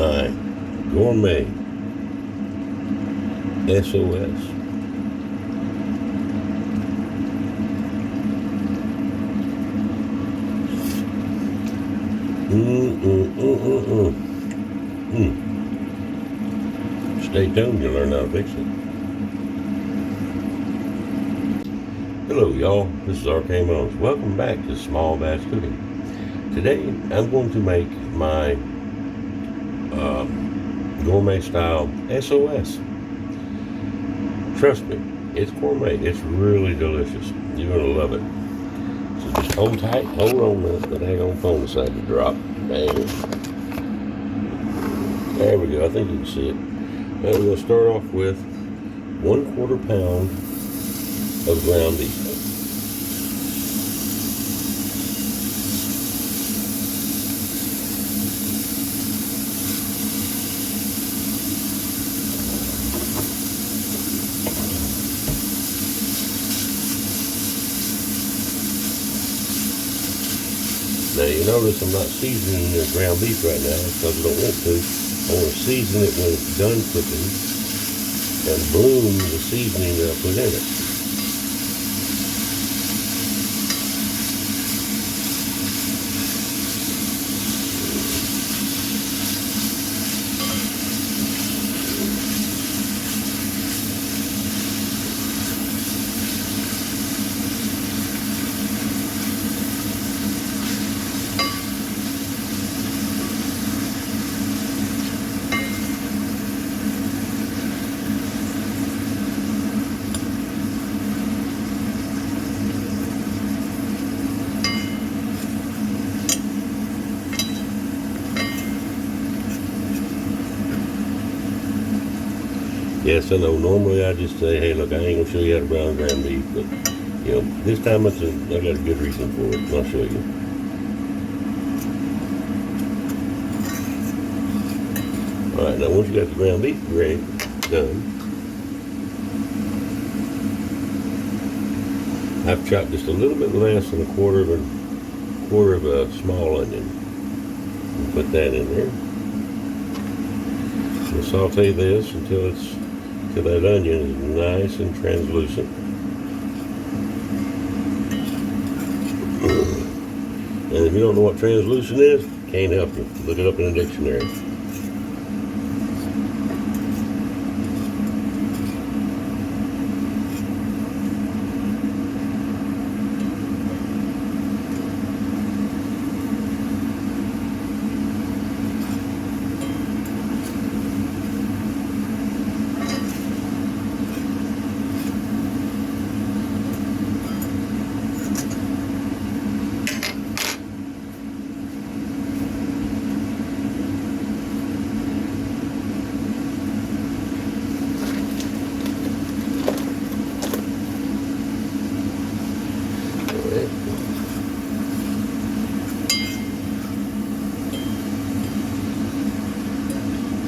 my Gourmet S.O.S. Stay tuned, you'll learn how to fix it. Hello y'all, this is Arcane Bones. Welcome back to Small Batch Cooking. Today I'm going to make my gourmet style S.O.S. Trust me, it's gourmet. It's really delicious. You're going to love it. So just hold tight, hold on a minute. That hang on phone decided to drop. Dang. There we go, I think you can see it. Now we're going to start off with 1/4 pound of ground beef. Now you notice I'm not seasoning the ground beef right now because I don't want to. I want to season it when it's done cooking and bloom the seasoning that I put in it. Yes, I know. Normally I just say, hey, look, I ain't going to show you how to brown ground beef, but, you know, this time I got a good reason for it, and I'll show you. All right, now once you got the ground beef done, I've chopped just a little bit less than a quarter of a small onion. And put that in there. We'll saute this until that onion is nice and translucent. And if you don't know what translucent is, can't help you. Look it up in a dictionary.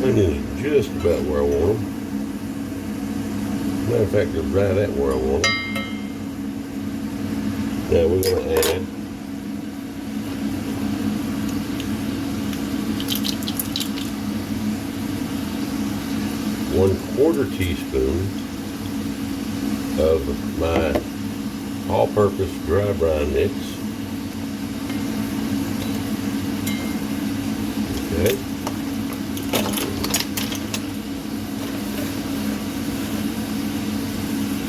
Onion is just about where I want them. Matter of fact, they're right at where I want them. Now we're going to add ¼ teaspoon of my all-purpose dry brine mix. Okay.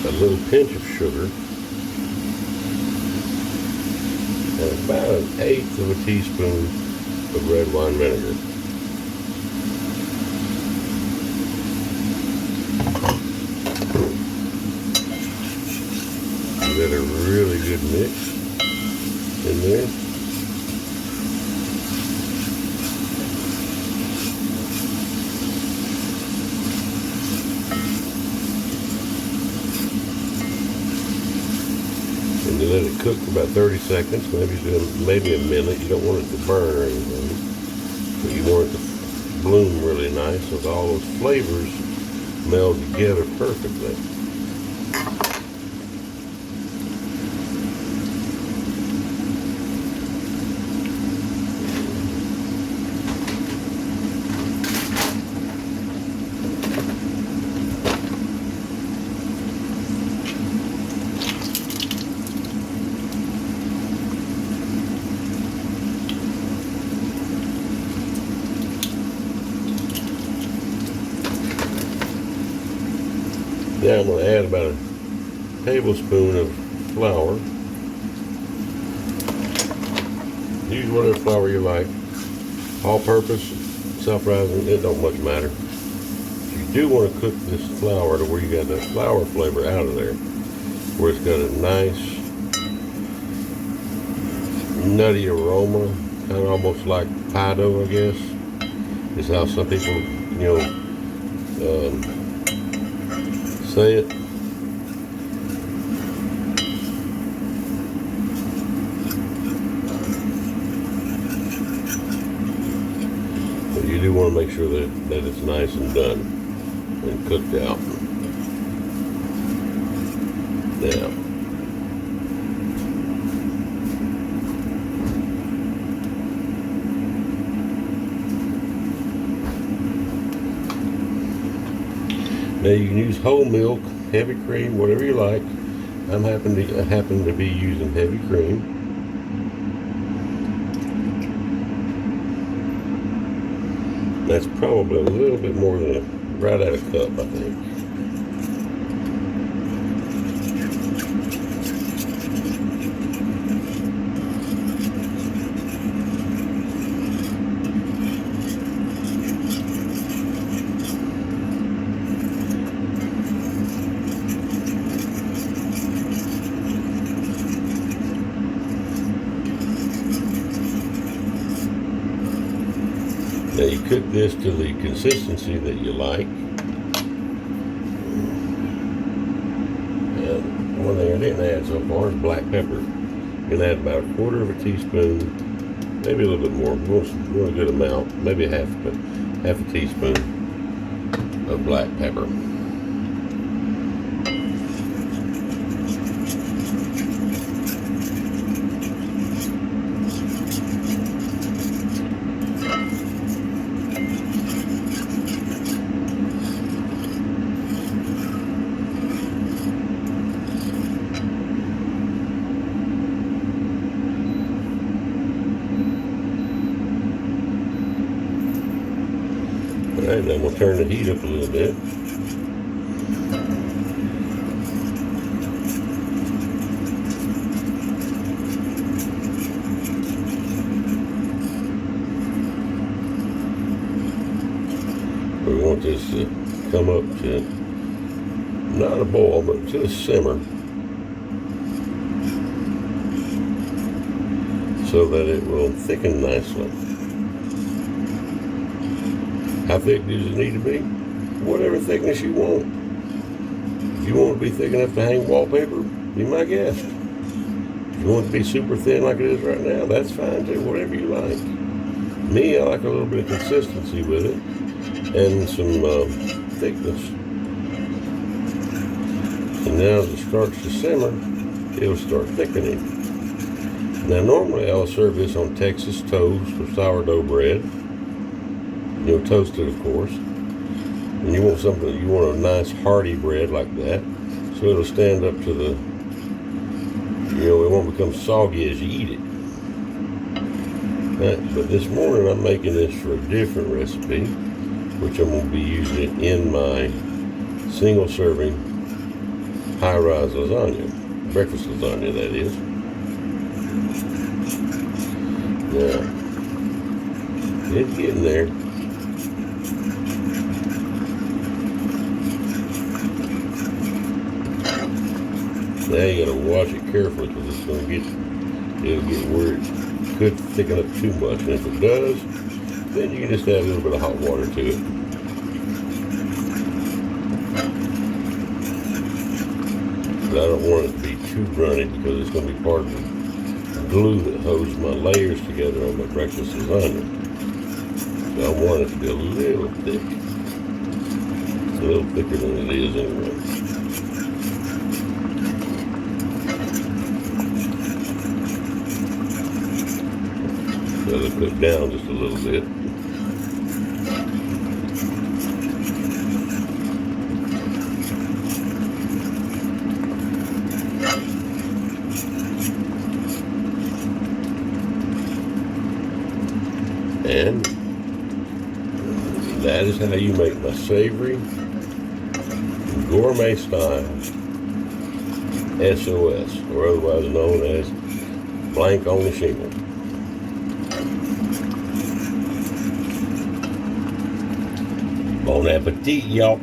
A little pinch of sugar, and about 1/8 of a teaspoon of red wine vinegar. Give that a really good mix in there. And you let it cook for about 30 seconds, maybe a minute. You don't want it to burn or anything, but you want it to bloom really nice so that all those flavors meld together perfectly. Now I'm going to add about a tablespoon of flour. Use whatever flour you like. All-purpose, self-rising, it don't much matter. You do want to cook this flour to where you got that flour flavor out of there, where it's got a nice nutty aroma, kind of almost like pie dough, I guess. Is how some people, say it. But you do want to make sure that it's nice and done and cooked out. Now you can use whole milk, heavy cream, whatever you like. I happen to be using heavy cream. That's probably a little bit more than right at a cup, I think. Now you cook this to the consistency that you like. And one thing I didn't add so far is black pepper. You can add about a quarter of a teaspoon, maybe a little bit more. We want a good amount, maybe half a teaspoon of black pepper. Alright, then we'll turn the heat up a little bit. We want this to come up to not a boil, but to a simmer, so that it will thicken nicely. How thick does it need to be? Whatever thickness you want. If you want it to be thick enough to hang wallpaper, be my guest. If you want it to be super thin like it is right now, that's fine too, whatever you like. Me, I like a little bit of consistency with it and some thickness. And now as it starts to simmer, it'll start thickening. Now normally I'll serve this on Texas toast or sourdough bread. Toasted, of course. And you want a nice hearty bread like that, so it'll stand up to the, it won't become soggy as you eat it. But this morning I'm making this for a different recipe, which I'm going to be using it in my single serving high-rise lasagna, breakfast lasagna that is. Now, it's getting there. Now you gotta wash it carefully because it'll get where it could thicken up too much. And if it does, then you can just add a little bit of hot water to it. But I don't want it to be too runny because it's going to be part of the glue that holds my layers together on my breakfast lasagna. So I want it to be a little thick. It's a little thicker than it is anyway. Let it cook down just a little bit. And that is how you make my savory Gourmet style S.O.S, or otherwise known as blank on the shingle. Bon appetit, y'all.